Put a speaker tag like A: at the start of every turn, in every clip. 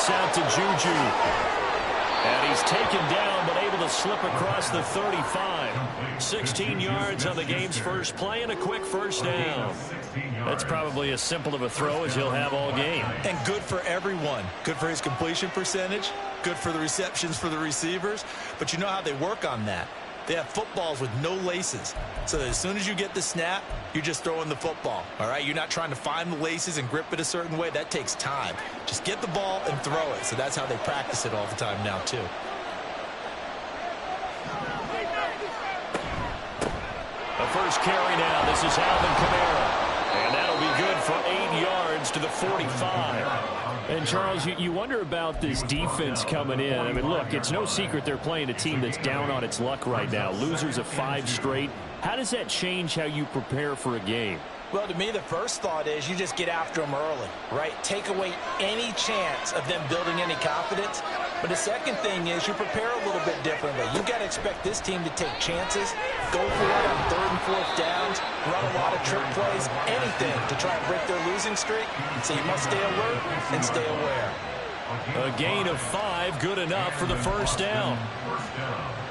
A: pass out to Juju. And he's taken down, but able to slip across the 35. 16 yards on the game's first play and a quick first down. That's probably as simple of a throw as he'll have all game.
B: And good for everyone. Good for his completion percentage. Good for the receptions for the receivers. But you know how they work on that. They have footballs with no laces. So that as soon as you get the snap, you're just throwing the football. All right? You're not trying to find the laces and grip it a certain way. That takes time. Just get the ball and throw it. So that's how they practice it all the time now, too.
A: The first carry now. This is Alvin Kamara. And that'll be good for 8 yards to the 45. And, Charles, you wonder about this defense coming in. I mean, look, it's no secret they're playing a team that's down on its luck right now. Losers of 5 straight. How does that change how you prepare for a game?
B: Well, to me, the first thought is you just get after them early, right? Take away any chance of them building any confidence. But the second thing is you prepare a little bit differently. You got to expect this team to take chances, go for it on 3rd and 4th downs, run a lot of trick plays, anything to try and break their losing streak. So you must stay alert and stay aware.
A: A gain of 5, good enough for the first down.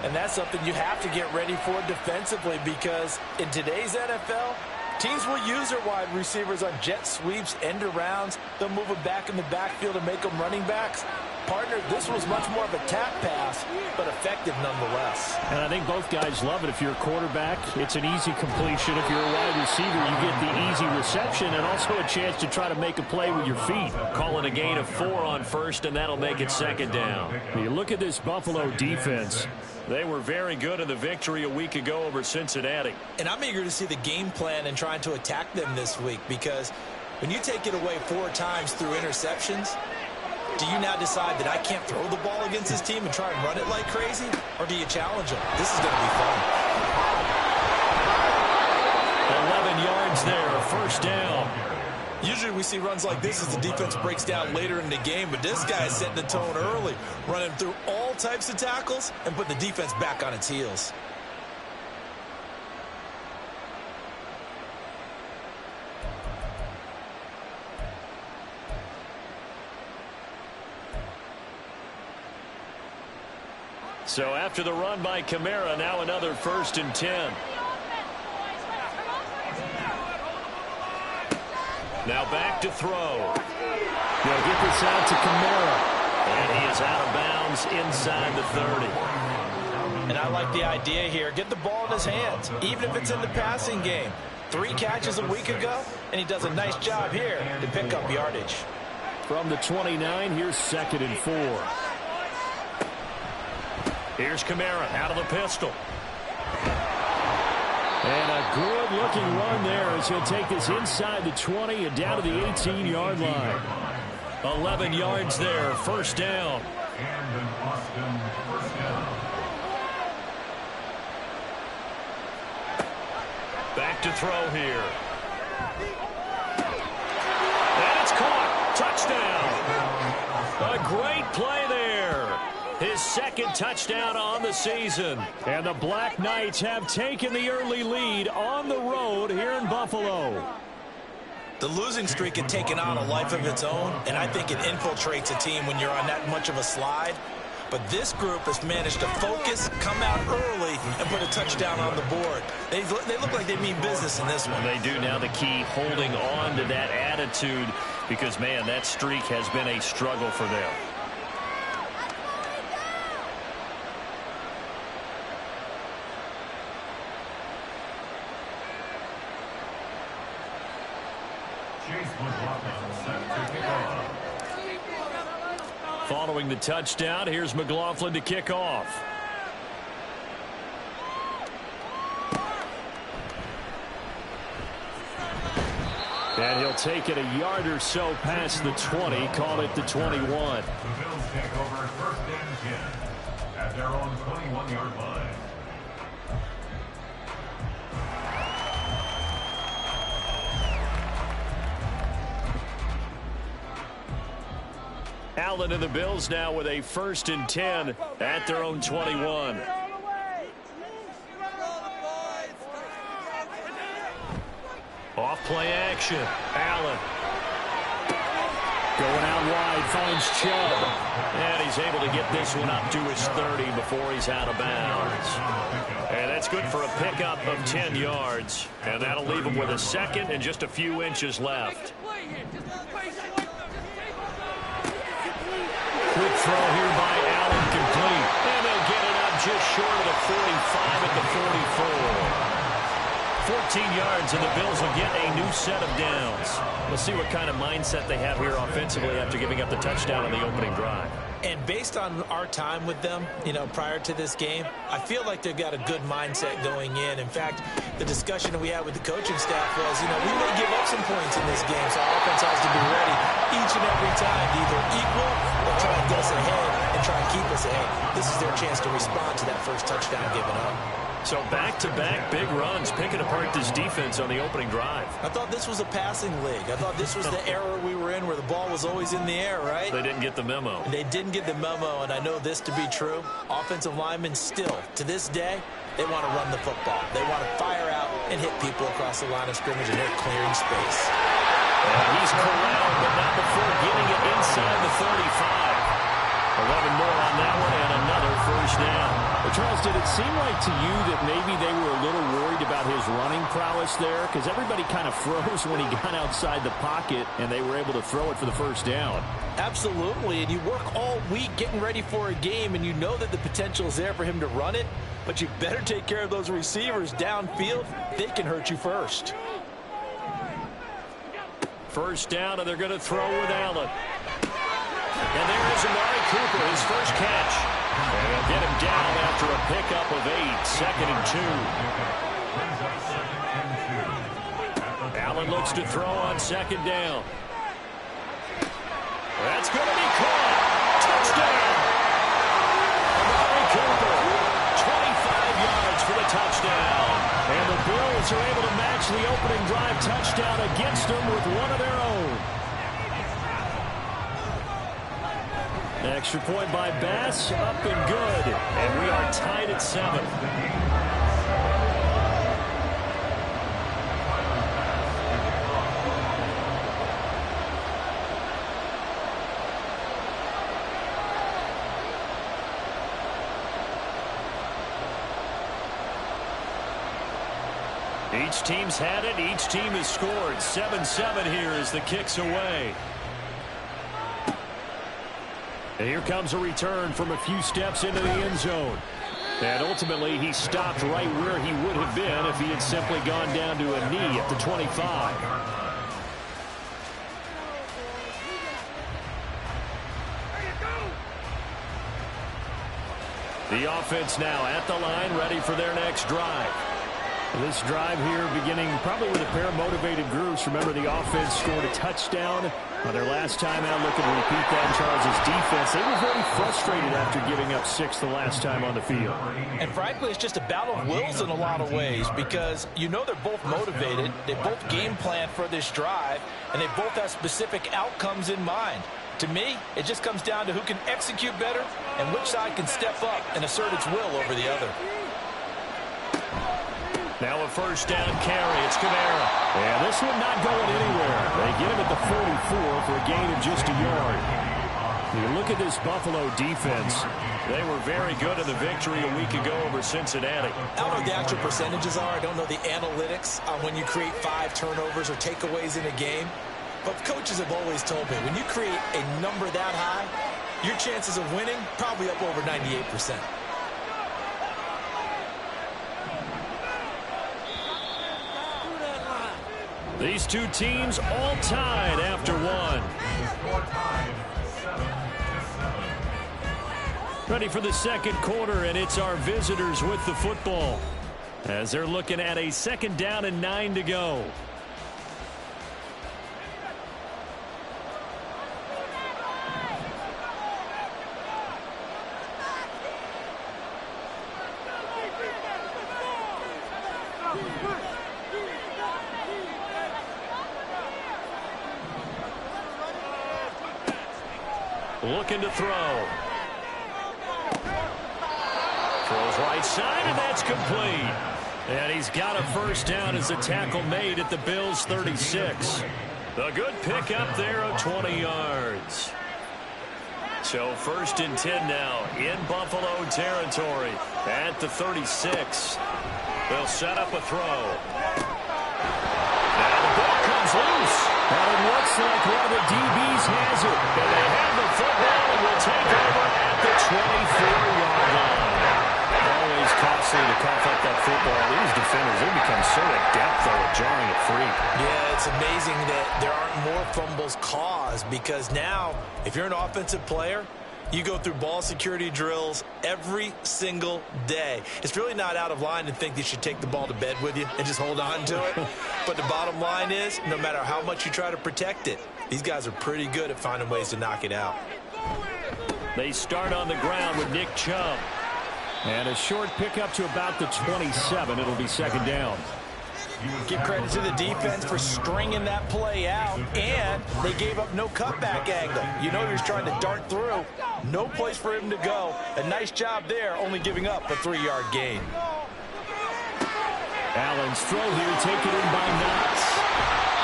B: And that's something you have to get ready for defensively, because in today's NFL, teams will use their wide receivers on jet sweeps, end arounds. They'll move them back in the backfield and make them running backs. Partner, this was much more of a tap pass, but effective nonetheless.
A: And I think both guys love it. If you're a quarterback, it's an easy completion. If you're a wide receiver, you get the easy reception and also a chance to try to make a play with your feet. Calling a gain of 4 on first, and that'll make it second down. You look at this Buffalo defense. They were very good in the victory a week ago over Cincinnati.
B: And I'm eager to see the game plan and trying to attack them this week, because when you take it away 4 times through interceptions, do you now decide that I can't throw the ball against this team and try and run it like crazy? Or do you challenge them? This is going to be fun.
A: 11 yards there, first down.
B: Usually we see runs like this as the defense breaks down later in the game, but this guy is setting the tone early, running through all types of tackles and putting the defense back on its heels.
A: So after the run by Kamara, now another 1st and 10. Now back to throw. They'll get this out to Kamara. And he is out of bounds inside the 30.
B: And I like the idea here. Get the ball in his hands, even if it's in the passing game. 3 catches a week ago, and he does a nice job here to pick up yardage.
A: From the 29, here's 2nd and 4. Here's Kamara out of the pistol. And a good-looking run there as he'll take this inside the 20 and down to the 18-yard line. 11 yards there, first down. Back to throw here. And it's caught. Touchdown. A great play there. His 2nd touchdown on the season. And the Black Knights have taken the early lead on the road here in Buffalo.
B: The losing streak had taken on a life of its own, and I think it infiltrates a team when you're on that much of a slide. But this group has managed to focus, come out early, and put a touchdown on the board. They look like they mean business in this one.
A: They do. Now the key, holding on to that attitude, because, man, that streak has been a struggle for them. Following the touchdown, here's McLaughlin to kick off. And he'll take it a yard or so past the 20, call it the 21.
C: The Bills take over 1st and 10 at their own 21-yard line.
A: Allen and the Bills now with a 1st and 10 at their own 21. Off play action. Allen. Going out wide, finds Chubb. And he's able to get this one up to his 30 before he's out of bounds. And that's good for a pickup of 10 yards. And that'll leave him with a second and just a few inches left. Quick throw here by Allen, complete. And they'll get it up just short of the 45 at the 44. 14 yards, and the Bills will get a new set of downs. We'll see what kind of mindset they have here offensively after giving up the touchdown on the opening drive.
B: And based on our time with them, prior to this game, I feel like they've got a good mindset going in. In fact, the discussion that we had with the coaching staff was, we may give up some points in this game, so our offense has to be ready each and every time to either equal or try and get us ahead and try and keep us ahead. This is their chance to respond to that first touchdown given up.
A: So back-to-back big runs, picking apart this defense on the opening drive.
B: I thought this was a passing league. I thought this was the era we were in where the ball was always in the air, right?
A: They didn't get the memo.
B: They didn't get the memo, and I know this to be true. Offensive linemen still, to this day, they want to run the football. They want to fire out and hit people across the line of scrimmage, and they're clearing space.
A: He's corralled, but not before getting it inside the 35. 11 more on that one, and another first down.
D: Well, Charles, did it seem like to you that maybe they were a little worried about his running prowess there? Because everybody kind of froze when he got outside the pocket, and they were able to throw it for the first down.
B: Absolutely, and you work all week getting ready for a game, and you know that the potential is there for him to run it, but you better take care of those receivers downfield. They can hurt you first.
A: First down, and they're going to throw with Allen. And there is Amari Cooper, his first catch. And they'll get him down after a pickup of 8, second and 2. Allen looks to throw on second down. That's going to be caught. Touchdown. Amari Cooper, 25 yards for the touchdown. And the Bills are able to match the opening drive touchdown against them with one of their own. Extra point by Bass, up and good. And we are tied at 7. Each team's had it. Each team has scored. 7-7 here as the kick's away. And here comes a return from a few steps into the end zone. And ultimately, he stopped right where he would have been if he had simply gone down to a knee at the 25. The offense now at the line, ready for their next drive. This drive here beginning probably with a pair of motivated groups. Remember, the offense scored a touchdown on their last time out. Looking to repeat that in Charles' defense. They were very frustrated after giving up 6 the last time on the field.
B: And frankly, it's just a battle of wills in a lot of ways because they're both motivated. They both game plan for this drive, and they both have specific outcomes in mind. To me, it just comes down to who can execute better and which side can step up and assert its will over the other.
A: Now a first down carry. It's Kamara. And this one not going anywhere. They get him at the 44 for a gain of just a yard. You look at this Buffalo defense. They were very good in the victory a week ago over Cincinnati.
B: I don't know what the actual percentages are. I don't know the analytics on when you create 5 turnovers or takeaways in a game. But coaches have always told me, when you create a number that high, your chances of winning probably up over 98%.
A: These two teams all tied after one. Ready for the second quarter, and it's our visitors with the football as they're looking at a 2nd down and 9 to go. Looking to throw. Throws right side, and that's complete. And he's got a first down as the tackle made at the Bills' 36. A good pick up there of 20 yards. So 1st and 10 now in Buffalo territory at the 36. They'll set up a throw. Now the ball comes loose. And it looks like one of the DBs has it. And they have the football and will take over at the 24-yard line. Always costly to cough up that football. These defenders, they become so adept, though, at jarring it free.
B: Yeah, it's amazing that there aren't more fumbles caused, because now, if you're an offensive player, you go through ball security drills every single day. It's really not out of line to think you should take the ball to bed with you and just hold on to it. But the bottom line is, no matter how much you try to protect it, these guys are pretty good at finding ways to knock it out.
A: They start on the ground with Nick Chubb.
D: And a short pickup to about the 27. It'll be 2nd down.
B: Give credit to the defense for stringing that play out, and they gave up no cutback angle. You know he was trying to dart through. No place for him to go. A nice job there, only giving up a 3-yard gain.
A: Allen's throw here taken in by Knox.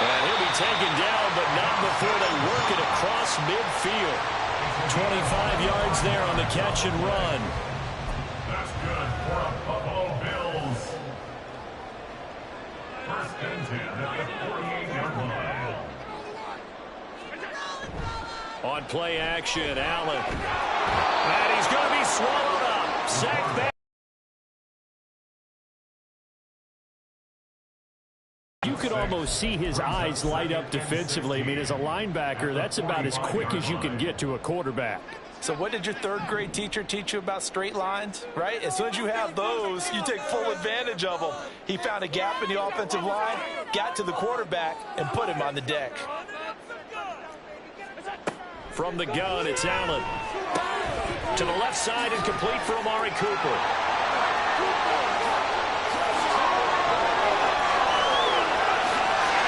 A: And he'll be taken down, but not before they work it across midfield. 25 yards there on the catch and run.
C: That's good for the Buffalo Bills. 1st and 10 at the 48-yard line.
A: On play action, Allen. And he's going to be swallowed up. Sacked back.
D: You could almost see his eyes light up defensively. I mean, as a linebacker, that's about as quick as you can get to a quarterback.
B: So what did your 3rd grade teacher teach you about straight lines, right? As soon as you have those, you take full advantage of them. He found a gap in the offensive line, got to the quarterback, and put him on the deck.
A: From the gun, it's Allen. To the left side and complete for Amari Cooper.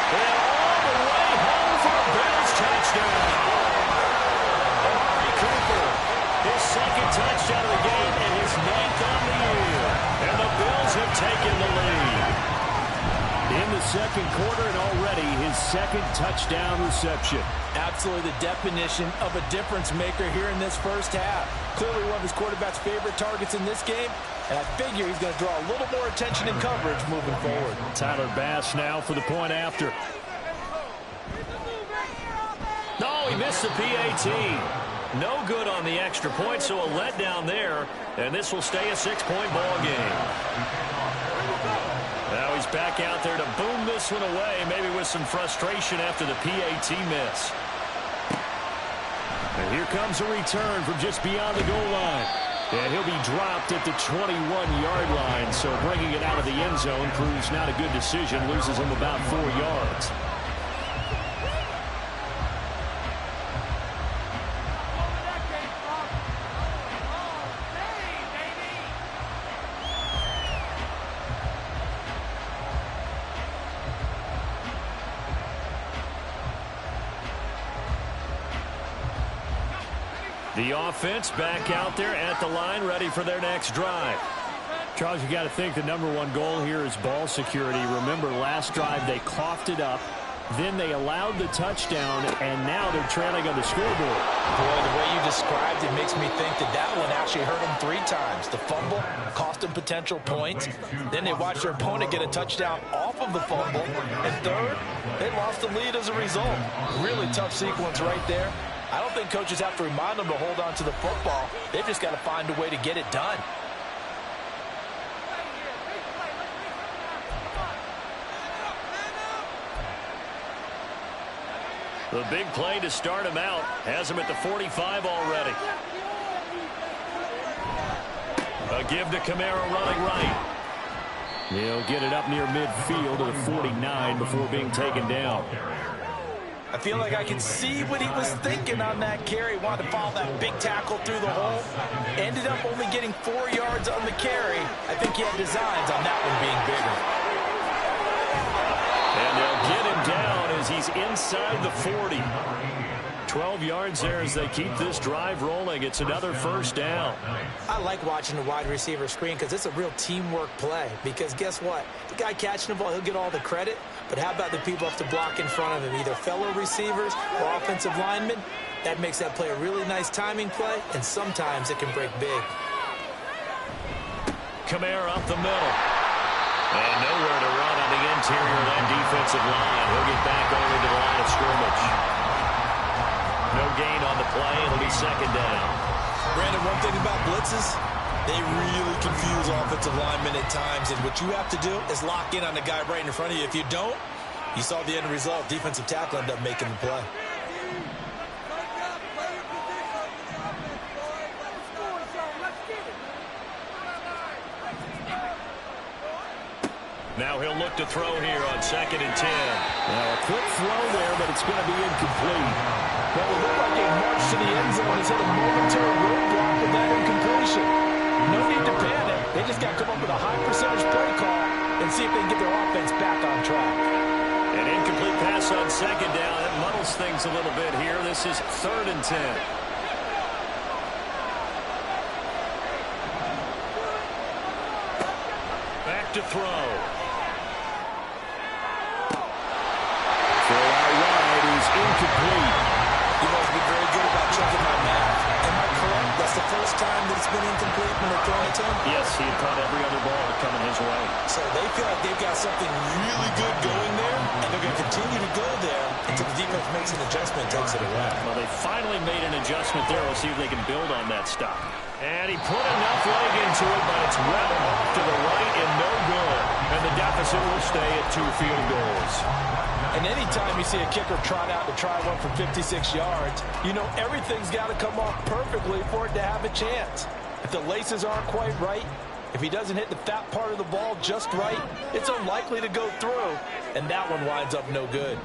A: And all the way home for a Bills touchdown. Amari Cooper, his 2nd touchdown of the game and his 9th on the year. And the Bills have taken the lead.
D: In the 2nd quarter, and already his 2nd touchdown reception.
B: Absolutely the definition of a difference maker here in this 1st half. Clearly one of his quarterback's favorite targets in this game, and I figure he's going to draw a little more attention and coverage moving forward.
D: Tyler Bass now for the point after.
A: No, he missed the PAT. No good on the extra point, so a letdown there, and this will stay a 6-point ball game. Now he's back out there to boom this one away, maybe with some frustration after the PAT miss.
D: And here comes a return from just beyond the goal line. And he'll be dropped at the 21-yard line, so bringing it out of the end zone proves not a good decision, loses him about 4 yards.
A: The offense back out there at the line, ready for their next drive.
D: Charles, you got to think the #1 goal here is ball security. Remember, last drive they coughed it up, then they allowed the touchdown, and now they're trailing on the scoreboard.
B: Boy, the way you described it makes me think that that one actually hurt them 3 times. The fumble cost them potential points. Then they watched their opponent get a touchdown off of the fumble. And 3rd, they lost the lead as a result. Really tough sequence right there. I don't think coaches have to remind them to hold on to the football. They've just got to find a way to get it done.
A: The big play to start him out has him at the 45 already. A give to Kamara running right.
D: He'll get it up near midfield to the 49 before being taken down.
B: I feel like I can see what he was thinking on that carry. Wanted to follow that big tackle through the hole. Ended up only getting 4 yards on the carry. I think he had designs on that one being bigger.
A: And they'll get him down as he's inside the 40. 12 yards there as they keep this drive rolling. It's another 1st down.
B: I like watching the wide receiver screen because it's a real teamwork play. Because guess what? The guy catching the ball, he'll get all the credit. But how about the people have to block in front of him, either fellow receivers or offensive linemen? That makes that play a really nice timing play, and sometimes it can break big.
A: Kamara up the middle. And nowhere to run on the interior of that defensive line. He'll get back over to the line of scrimmage. No gain on the play. It'll be second down.
B: Brandon, one thing about blitzes, they really confuse offensive linemen at times. And what you have to do is lock in on the guy right in front of you. If you don't, you saw the end result. Defensive tackle ended up making the play.
A: Now he'll look to throw here on 2nd and 10.
D: Now a quick throw there, but it's going to be incomplete.
B: Well, it looked like a march to the end zone has hit a momentary roadblock with that incompletion. No need to panic. They just got to come up with a high percentage play call and see if they can get their offense back on track.
A: An incomplete pass on 2nd down. That muddles things a little bit here. This is 3rd and 10. Back to throw.
D: Incomplete.
B: You've always been very good about checking my math. Am I correct? That's the first time that it's been incomplete when they're throwing it to him?
A: Yes, he had caught every other ball coming his way.
B: So they feel like they've got something really good going there, and they're going to continue to go there until the defense makes an adjustment and takes it away.
A: Well, they finally made an adjustment there. We'll see if they can build on that stop. And he put enough leg into it, but it's well off to the right and no good. And the deficit will stay at 2 field goals.
B: And anytime you see a kicker trot out to try one for 56 yards, you know everything's got to come off perfectly for it to have a chance. If the laces aren't quite right, if he doesn't hit the fat part of the ball just right, it's unlikely to go through, and that one winds up no good.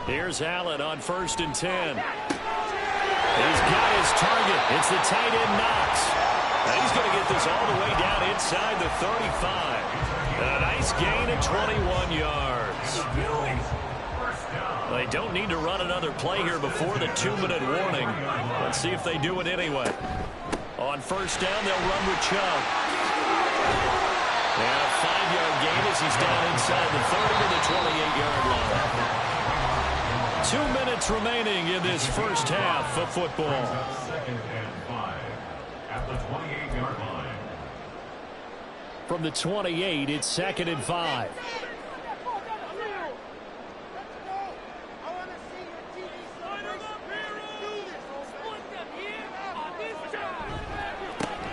A: Here's Allen on 1st and 10. He's got his target. It's the tight end Knox. And he's going to get this all the way down inside the 35. A nice gain of 21 yards. They don't need to run another play here before the 2-minute warning. Let's see if they do it anyway. On 1st down, they'll run with Chubb. And a 5-yard gain as he's down inside the 30 to the 28-yard line. 2 minutes remaining in this first half of football.
C: 2nd and 5 at the 28-yard line.
D: From the 28, it's 2nd and 5.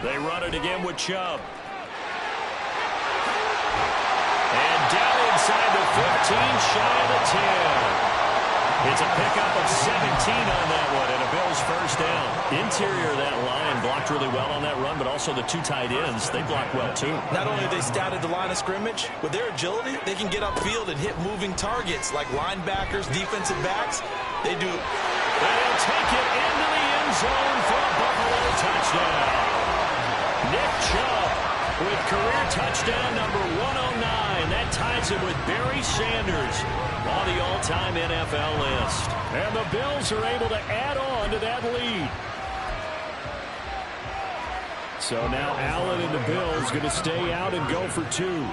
A: They run it again with Chubb. And down inside the 15, shy of the 10. It's a pickup of 17 on that one, and a Bills first down. Interior of that line blocked really well on that run, but also the 2 tight ends, they blocked well too.
B: Not only have they scouted the line of scrimmage, with their agility, they can get upfield and hit moving targets like linebackers, defensive backs. They do.
A: They'll take it into the end zone for a Buffalo touchdown. Nick Chubb with career touchdown number 109. That ties him with Barry Sanders on the all-time NFL list.
D: And the Bills are able to add on to that lead. So now Allen and the Bills going to stay out and go for 2.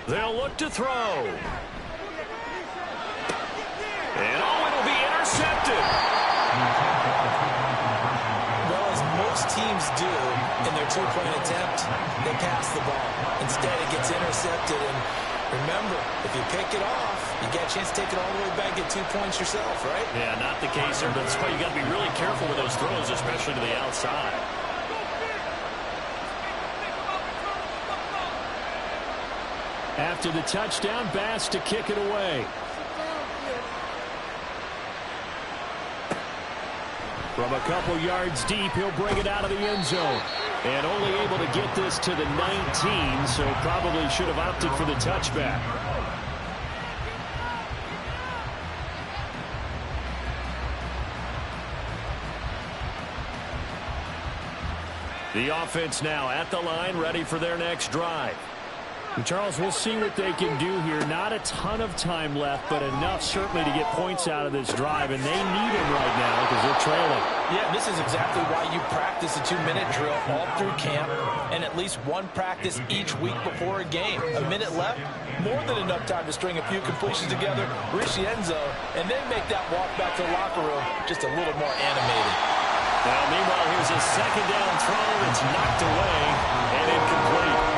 A: They'll look to throw. And it'll be intercepted.
B: Well, as most teams do in their 2-point attempt, they pass the ball. Instead, it gets intercepted. And remember, if you pick it off, you get a chance to take it all the way back, get 2 points yourself, right?
A: Yeah, not the case here, but that's why you got to be really careful with those throws, especially to the outside.
D: After the touchdown, Bass to kick it away. From a couple yards deep, he'll bring it out of the end zone. And only able to get this to the 19, so probably should have opted for the touchback. The offense now at the line, ready for their next drive. Charles, we'll see what they can do here. Not a ton of time left, but enough certainly to get points out of this drive, and they need them right now because they're trailing.
B: Yeah, this is exactly why you practice a 2-minute drill all through camp and at least one practice each week before a game. A minute left, more than enough time to string a few completions together, reach the end zone, and then make that walk back to the locker room just a little more animated.
A: Now, meanwhile, here's a second down throw. It's knocked away and incomplete.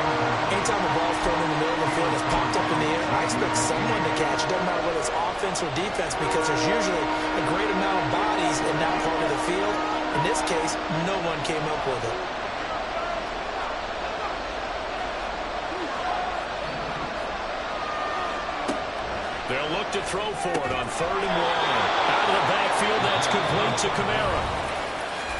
B: Anytime a ball's thrown in the middle of the field, it's popped up in the air, I expect someone to catch it. Doesn't matter whether it's offense or defense, because there's usually a great amount of bodies in that part of the field. In this case, no one came up with it.
A: They'll look to throw for it on 3rd and 1. Out of the backfield, that's complete to Kamara.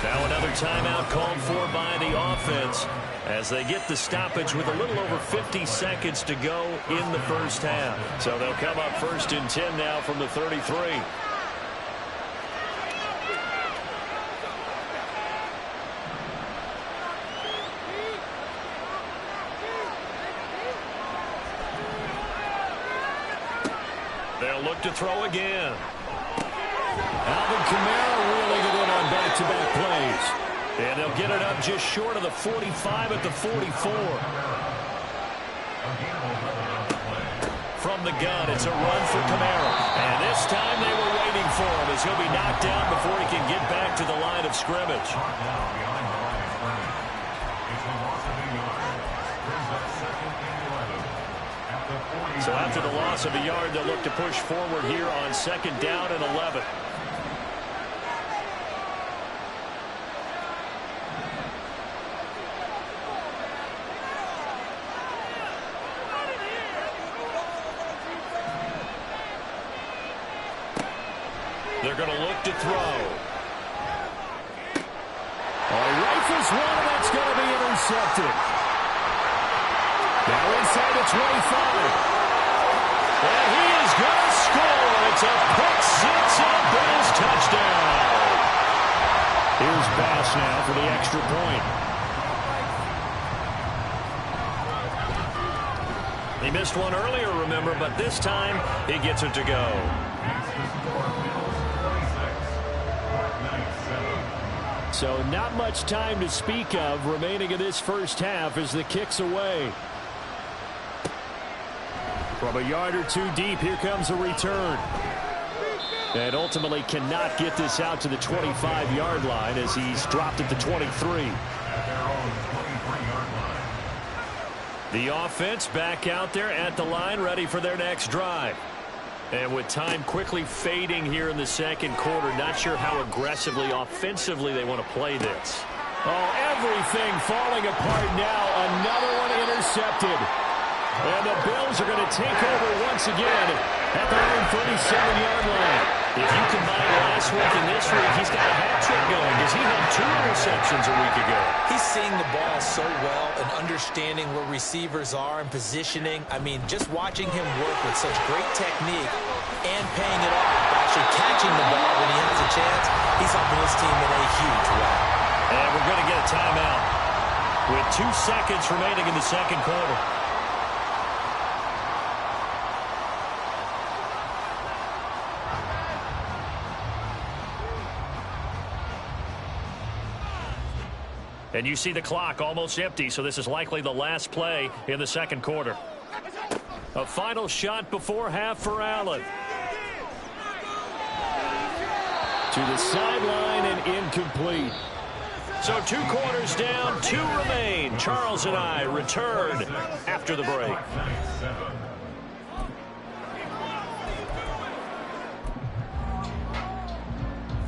A: Now another timeout called for by the offense as they get the stoppage with a little over 50 seconds to go in the first half. So they'll come up 1st and 10 now from the 33. They'll look to throw again.
D: Alvin Kamara reeling it in on back-to-back plays.
A: And they'll get it up just short of the 45 at the 44. From the gun, it's a run for Kamara. And this time they were waiting for him as he'll be knocked down before he can get back to the line of scrimmage. So after the loss of a yard, they'll look to push forward here on 2nd down and 11. They're going to look to throw.
D: Rifles one, and that's going to be intercepted. Now inside the 25.
A: And he is going to score. It's a pick six and a Bills touchdown.
D: Here's Bass now for the extra point.
A: He missed one earlier, remember, but this time he gets it to go.
D: So not much time to speak of remaining in this first half as the kick's away. From a yard or two deep, here comes a return. And ultimately cannot get this out to the 25-yard line as he's dropped at the 23. The offense back out there at the line, ready for their next drive. And with time quickly fading here in the second quarter, not sure how aggressively, offensively they want to play this. Oh, everything falling apart now. Another one intercepted. And the Bills are going to take over once again at their own 37-yard line.
A: If you combine last week and this week, he's got a hat trick going because he had 2 interceptions a week ago.
B: He's seeing the ball so well and understanding where receivers are and positioning. I mean, just watching him work with such great technique and paying it off, actually catching the ball when he has a chance, he's helping his team in a huge way.
A: And we're going to get a timeout with 2 seconds remaining in the second quarter. And you see the clock almost empty, so this is likely the last play in the second quarter. A final shot before half for Allen.
D: To the sideline and incomplete.
A: So 2 quarters down, 2 remain. Charles and I return after the break.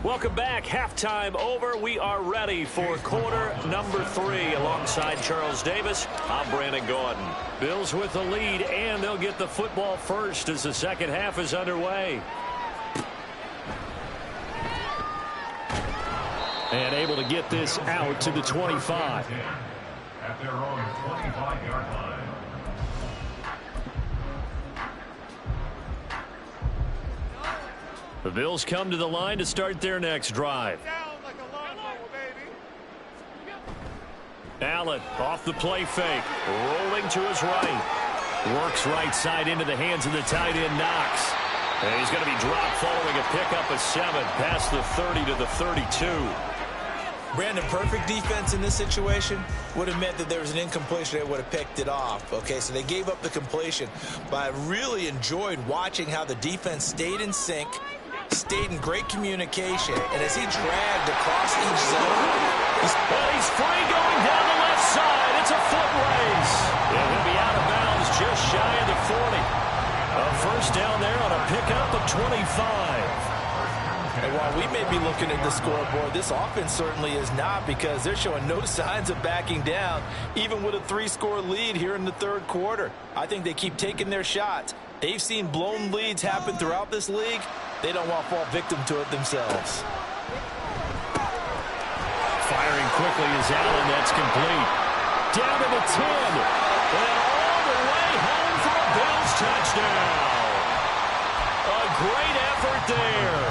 A: Welcome back. Halftime over. We are ready for quarter number 3. Alongside Charles Davis, I'm Brandon Gordon. Bills with the lead, and they'll get the football first as the second half is underway.
D: And able to get this out to the 25.
C: At their own 25-yard line.
A: The Bills come to the line to start their next drive. Allen off the play fake, rolling to his right.
D: Works right side into the hands of the tight end, Knox. And he's going to be dropped following a pickup of 7 past the 30 to the 32.
B: Brandon, perfect defense in this situation would have meant that there was an incompletion. They would have picked it off. Okay, so they gave up the completion. But I really enjoyed watching how the defense stayed in sync, stayed in great communication, and as he dragged across each zone,
D: he's free going down the left side. It's a foot race. And he'll be out of bounds just shy of the 40. A first down there on a pickup of 25.
B: And while we may be looking at the scoreboard, this offense certainly is not, because they're showing no signs of backing down, even with a 3-score lead here in the third quarter. I think they keep taking their shots. They've seen blown leads happen throughout this league. They don't want to fall victim to it themselves.
D: Firing quickly is Allen. That's complete. Down to the 10. And all the way home for a Bills touchdown. A great effort there.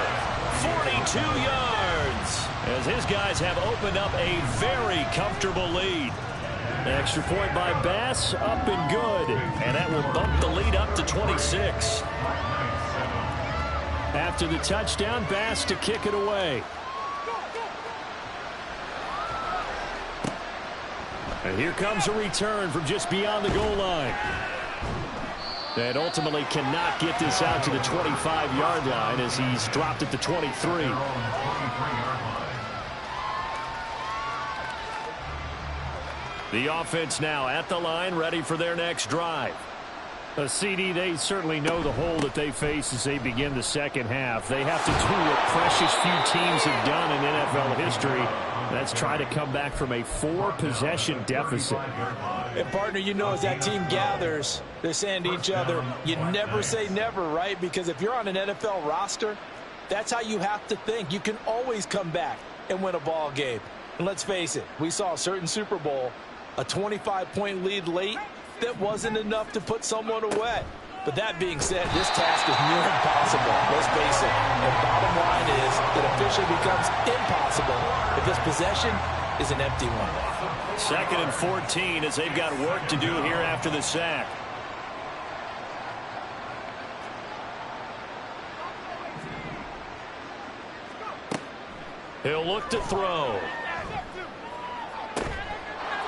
D: 42 yards. As his guys have opened up a very comfortable lead. Extra point by Bass, up and good. And that will bump the lead up to 26. After the touchdown, Bass to kick it away. And here comes a return from just beyond the goal line. And ultimately cannot get this out to the 25-yard line as he's dropped at the 23. The offense now at the line, ready for their next drive. A CD, they certainly know the hole that they face as they begin the second half. They have to do what precious few teams have done in NFL history. That's try to come back from a 4-possession deficit.
B: And, partner, you know, as that team gathers, they're saying to each other, you never say never, right? Because if you're on an NFL roster, that's how you have to think. You can always come back and win a ball game. And let's face it, we saw a certain Super Bowl, a 25-point lead late, that wasn't enough to put someone away. But that being said, this task is near impossible. Let's face it. And bottom line is it officially becomes impossible if this possession is an empty one.
D: 2nd and 14 as they've got work to do here after the sack. He'll look to throw.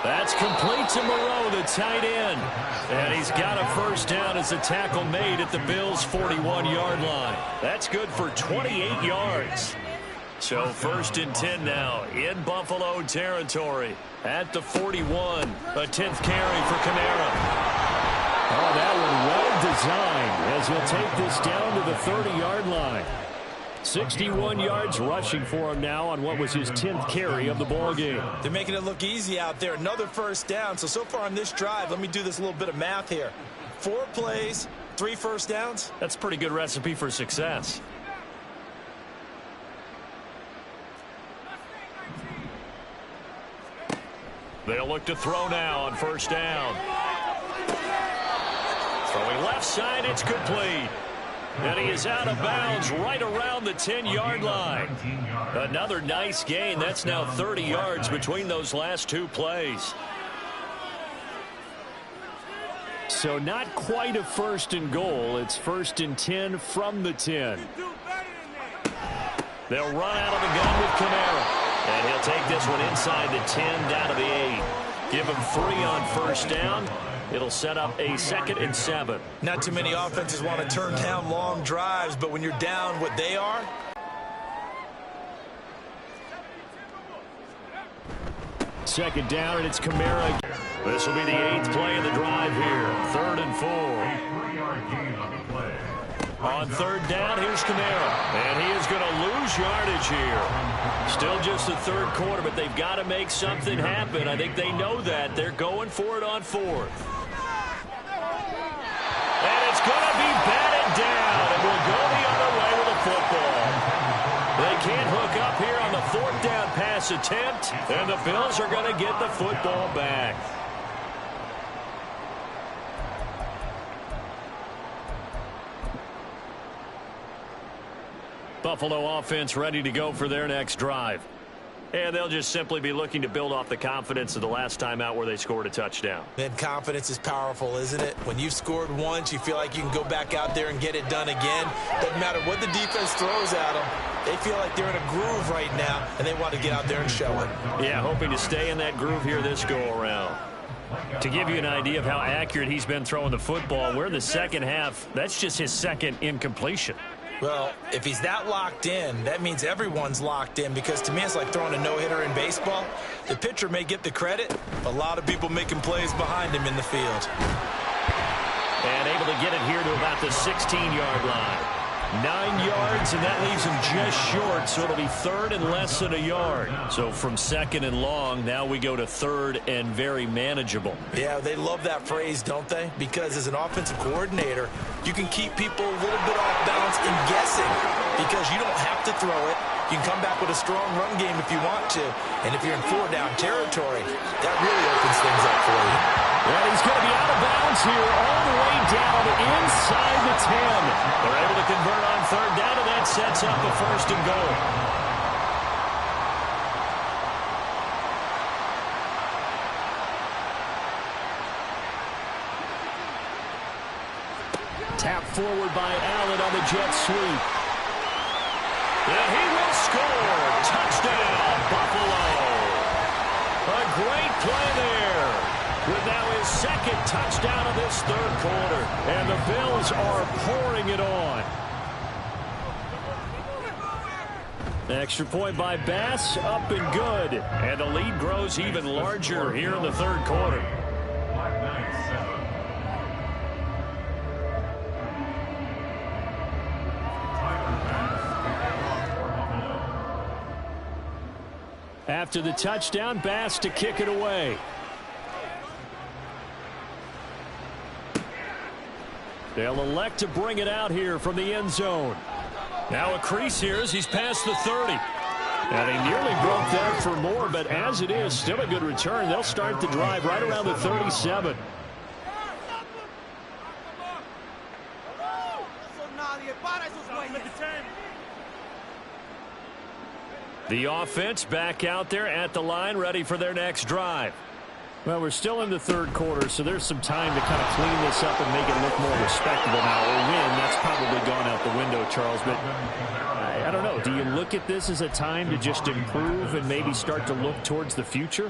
D: That's complete to Moreau, the tight end. And he's got a first down as the tackle made at the Bills' 41-yard line. That's good for 28 yards. So 1st and 10 now in Buffalo territory at the 41. A 10th carry for Kamara. Oh, that one well designed as he'll take this down to the 30-yard line. 61 yards rushing for him now on what was his 10th carry of the ball game.
B: They're making it look easy out there. Another first down. So far on this drive, let me do this little bit of math here. 4 plays, 3 first downs.
D: That's a pretty good recipe for success. They'll look to throw now on first down. Throwing left side, it's complete. And he is out of bounds right around the 10-yard line. Another nice gain. That's now 30 yards between those last 2 plays. So not quite a 1st and goal. It's 1st and 10 from the 10. They'll run out of the gun with Kamara. And he'll take this one inside the 10 down to the 8. Give him 3 on first down. It'll set up a 2nd and 7.
B: Not too many offenses want to turn down long drives, but when you're down what they are.
D: Second down, and it's Kamara. This will be the 8th play of the drive here. 3rd and 4. On 3rd down, here's Kamara. And he is going to lose yardage here. Still just the 3rd quarter, but they've got to make something happen. I think they know that. They're going for it on 4th. And it's going to be batted down, and we'll go the other way with the football. They can't hook up here on the 4th down pass attempt, and the Bills are going to get the football back. Buffalo offense ready to go for their next drive. And they'll just simply be looking to build off the confidence of the last time out where they scored a touchdown.
B: And confidence is powerful, isn't it? When you've scored once, you feel like you can go back out there and get it done again. Doesn't matter what the defense throws at them. They feel like they're in a groove right now, and they want to get out there and show it.
D: Yeah, hoping to stay in that groove here this go-around. To give you an idea of how accurate he's been throwing the football, we're in the second half. That's just his second incompletion.
B: Well, if he's that locked in, that means everyone's locked in, because to me it's like throwing a no-hitter in baseball. The pitcher may get the credit, a lot of people making plays behind him in the field.
D: And able to get it here to about the 16-yard line. 9 yards, and that leaves him just short, so it'll be third and less than a yard. So from second and long, now we go to third and very manageable.
B: Yeah, they love that phrase, don't they? Because as an offensive coordinator, you can keep people a little bit off balance and guessing, because you don't have to throw it. You can come back with a strong run game if you want to. And if you're in 4-down territory, that really opens things up for you.
A: And he's going to be out of bounds here all the way down inside the 10.
D: They're able to convert on third down, and that sets up a first and goal.
A: Tap forward by Allen on the jet sweep.
D: And he will score. Touchdown, Buffalo. A great play there. With now his second touchdown of this third quarter.
A: And the Bills are pouring it on. Extra point by Bass, up and good.
D: And the lead grows even larger here in the third quarter.
A: After the touchdown, Bass to kick it away. They'll elect to bring it out here from the end zone.
D: Now a crease here as he's past the 30.
A: And he nearly broke that for more, but as it is, still a good return. They'll start the drive right around the 37.
D: The offense back out there at the line, ready for their next drive.
A: Well, we're still in the third quarter, so there's some time to kind of clean this up and make it look more respectable now. A win, that's probably gone out the window, Charles. But I don't know. Do you look at this as a time to just improve and maybe start to look towards the future?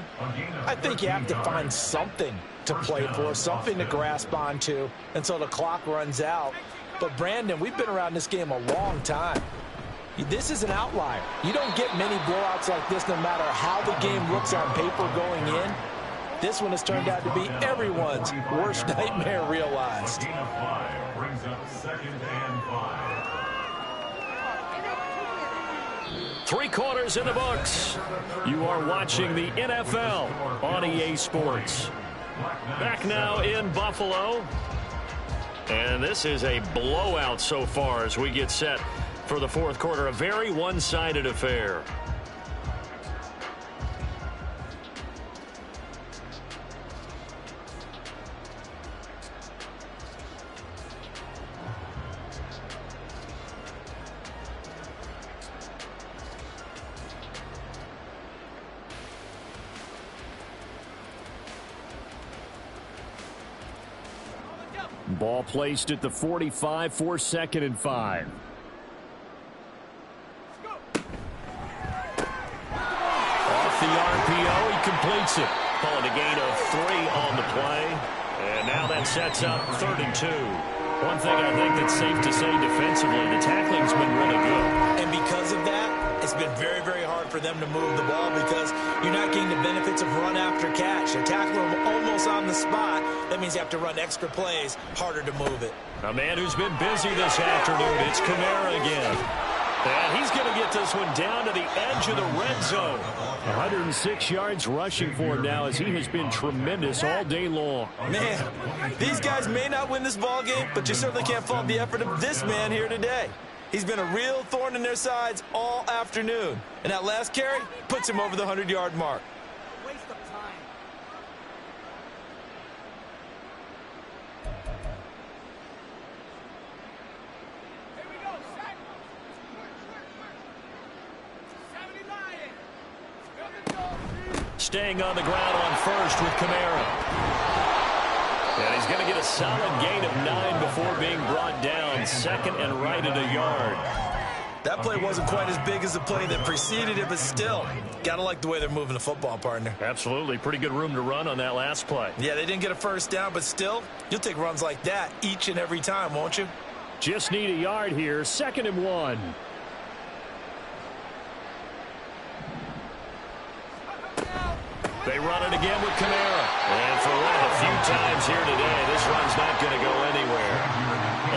B: I think you have to find something to play for, something to grasp onto until the clock runs out. But, Brandon, we've been around this game a long time. This is an outlier. You don't get many blowouts like this no matter how the game looks on paper going in. This one has turned out to be everyone's worst nightmare realized.
C: Brings up 2nd and 5.
D: 3 quarters in the books. You are watching the NFL on EA Sports. Back now in Buffalo. And this is a blowout so far as we get set for the fourth quarter. A very one-sided affair.
A: Ball placed at the 45 for 2nd and 5.
D: Off the RPO, he completes it. Calling a gain of 3 on the play. And now that sets up 3rd and 2. One thing I think that's safe to say defensively, the tackling's been really good.
B: And because of that, it's been very, very hard for them to move the ball because you're not getting the benefits of run after catch. They're tackling them almost on the spot. That means you have to run extra plays, harder to move it.
D: A man who's been busy this afternoon, it's Kamara again. And he's going to get this one down to the edge of the red zone.
A: 106 yards rushing for him now as he has been tremendous all day long.
B: Man, these guys may not win this ball game, but you certainly can't fault the effort of this man here today. He's been a real thorn in their sides all afternoon. And that last carry puts him over the 100-yard mark.
E: Waste of time. Here we go, set. 79. Go.
D: staying on the ground on first with Kamara. And he's going to get a solid gain of 9 before being brought down. Second and right at a yard.
B: That play wasn't quite as big as the play that preceded it, but still, got to like the way they're moving the football, partner.
D: Absolutely. Pretty good room to run on that last play.
B: Yeah, they didn't get a first down, but still, you'll take runs like that each and every time, won't you?
A: Just need a yard here. 2nd and 1.
D: They run it again with Kamara. And for one of the few times here today, this run's not going to go anywhere.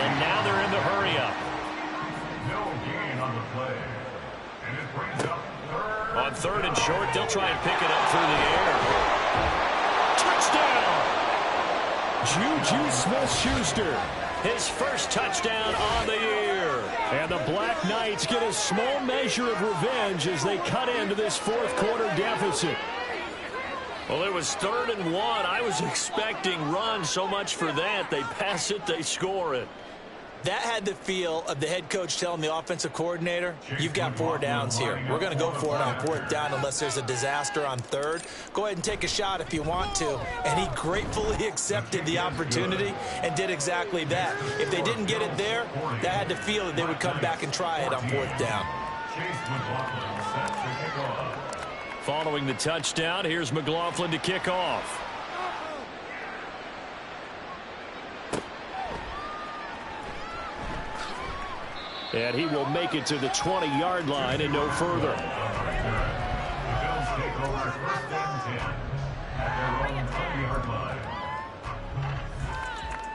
D: And now they're in the hurry-up.
C: No gain on the play. And it brings up third.
D: On 3rd and short, they'll try and pick it up through the air. Touchdown!
A: Juju Smith-Schuster.
D: His first touchdown on the year.
A: And the Black Knights get a small measure of revenge as they cut into this 4th quarter deficit.
D: Well, it was 3rd and 1. I was expecting run, so much for that. They pass it, they score it.
B: That had the feel of the head coach telling the offensive coordinator, you've got 4 downs here. We're going to go for it on 4th down unless there's a disaster on 3rd. Go ahead and take a shot if you want to. And he gratefully accepted the opportunity and did exactly that. If they didn't get it there, that had the feel that they would come back and try it on 4th down.
D: Following the touchdown, here's McLaughlin to kick off.
A: And he will make it to the 20-yard line and no further.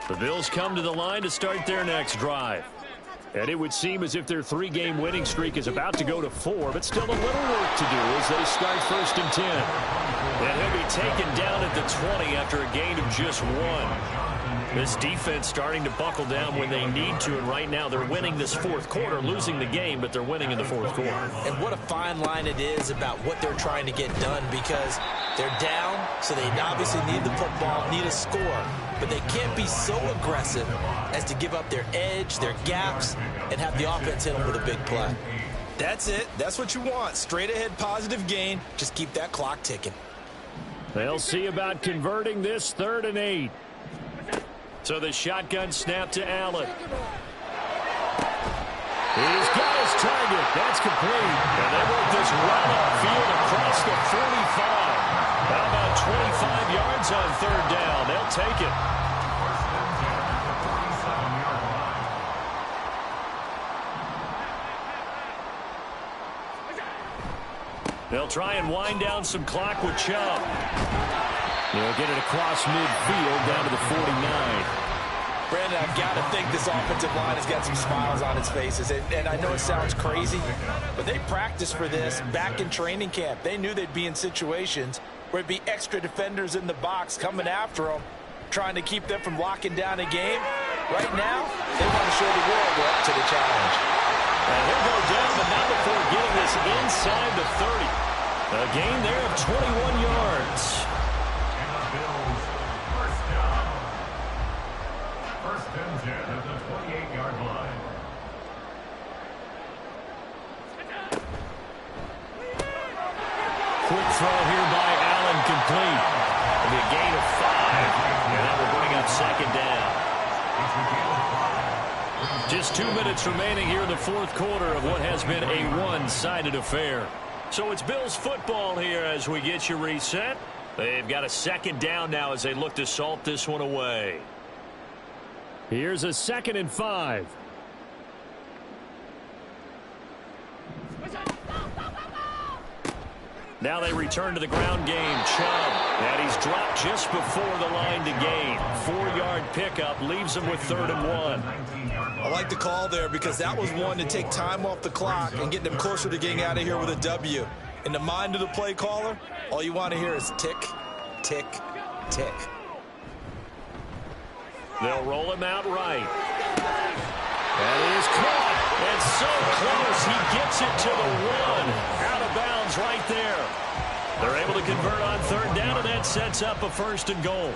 D: The Bills come to the line to start their next drive.
A: And it would seem as if their 3-game winning streak is about to go to 4, but still a little work to do as they start 1st and 10.
D: And he'll be taken down at the 20 after a gain of just 1. This defense starting to buckle down when they need to, and right now they're winning this 4th quarter, losing the game, but they're winning in the 4th quarter.
B: And what a fine line it is about what they're trying to get done, because they're down, so they obviously need the football, need a score, but they can't be so aggressive as to give up their edge, their gaps, and have the offense hit them with a big play. That's it. That's what you want. Straight ahead positive gain. Just keep that clock ticking.
A: They'll see about converting this 3rd and 8.
D: So the shotgun snap to Allen.
A: He's got his target. That's complete.
D: And they work this run upfield across the 45. How about 25 yards on 3rd down? They'll take it. They'll try and wind down some clock with Chubb.
A: They'll get it across midfield down to the 49.
B: Brandon, I've got to think this offensive line has got some smiles on its faces. And I know it sounds crazy, but they practiced for this back in training camp. They knew they'd be in situations where it'd be extra defenders in the box coming after them, trying to keep them from locking down a game. Right now, they want to show the world they're up to the challenge.
D: And he'll go down, but not before getting this inside the 30. A gain there of 21 yards. Quick throw here by Allen, complete. It'll be a gain of 5, and that will bring up 2nd down. Just 2 minutes remaining here in the 4th quarter of what has been a one-sided affair. So it's Bills football here as we get you reset. They've got a 2nd down now as they look to salt this one away.
A: Here's a 2nd and 5.
D: Now they return to the ground game. Chubb, and he's dropped just before the line to gain. 4-yard pickup leaves him with 3rd and 1.
B: I like the call there because that was one to take time off the clock and get them closer to getting out of here with a W. In the mind of the play caller, all you want to hear is tick, tick, tick.
D: They'll roll him out right. That is caught. And so close. He gets it to the 1. Out of bounds right there. They're able to convert on 3rd down, and that sets up a 1st and goal.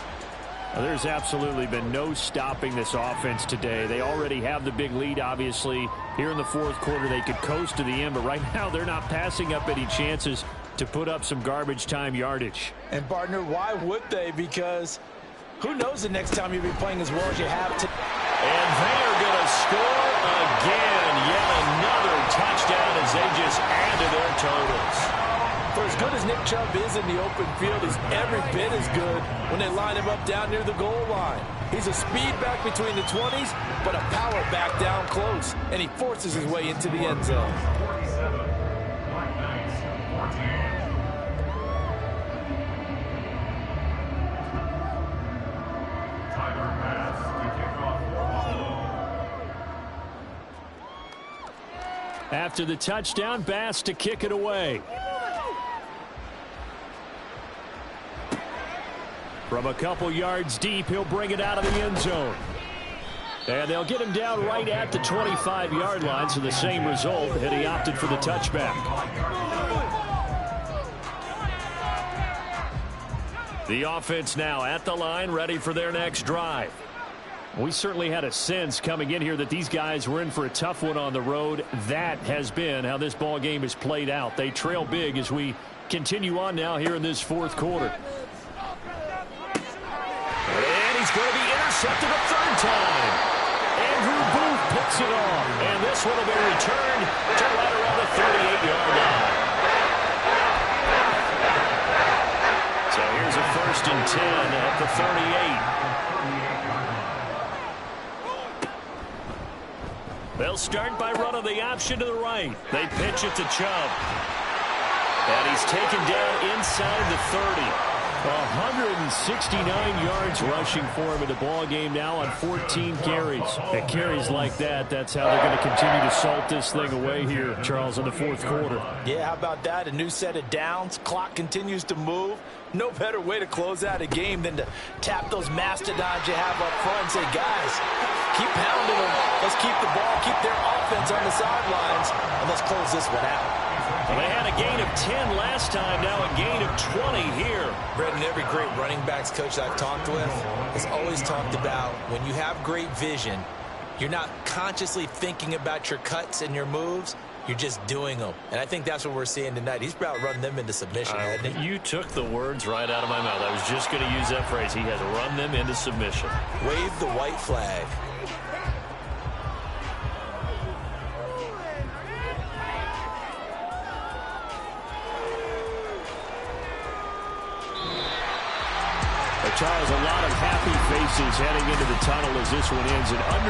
A: Well, there's absolutely been no stopping this offense today. They already have the big lead, obviously. Here in the 4th quarter, they could coast to the end, but right now they're not passing up any chances. to put up some garbage time yardage.
B: And, partner, why would they? Because who knows the next time you'll be playing as well as you have to.
A: And they are going to score again. Yet another touchdown as they just add to their totals.
B: For as good as Nick Chubb is in the open field, he's every bit as good when they line him up down near the goal line. He's a speed back between the 20s, but a power back down close, and he forces his way into the end zone.
C: 47, Black Knights, 14. Tyler Bass to kick off for Buffalo.
A: After the touchdown, Bass to kick it away. From a couple yards deep, he'll bring it out of the end zone. And they'll get him down right at the 25-yard line, so the same result, and he opted for the touchback. The offense now at the line, ready for their next drive. We certainly had a sense coming in here that these guys were in for a tough one on the road. That has been how this ball game has played out. They trail big as we continue on now here in this fourth quarter. And he's going to be intercepted a third time. Andrew Booth picks it off. And this one will be returned to right around the 38-yard line. So here's a 1st and 10 at the 38. They'll start by running the option to the right. They pitch it to Chubb. And he's taken down inside the 30. 169 yards rushing for him in the ball game now on 14 carries. At carries like that, that's how they're going to continue to salt this thing away here, Charles, in the fourth quarter.
B: Yeah, how about that? A new set of downs. Clock continues to move. No better way to close out a game than to tap those mastodons you have up front and say, guys, keep pounding them. Let's keep the ball, keep their offense on the sidelines, and let's close this one out.
A: Well, they had a gain of 10 last time, now a gain of 20 here.
B: Brendan, every great running backs coach I've talked with has always talked about when you have great vision, you're not consciously thinking about your cuts and your moves. You're just doing them. And I think that's what we're seeing tonight. He's about running them into submission, hasn't he?
D: You took the words right out of my mouth. I was just going to use that phrase. He has run them into submission.
B: Wave the white flag.
A: Charles, a lot of happy faces heading into the tunnel as this one ends. An under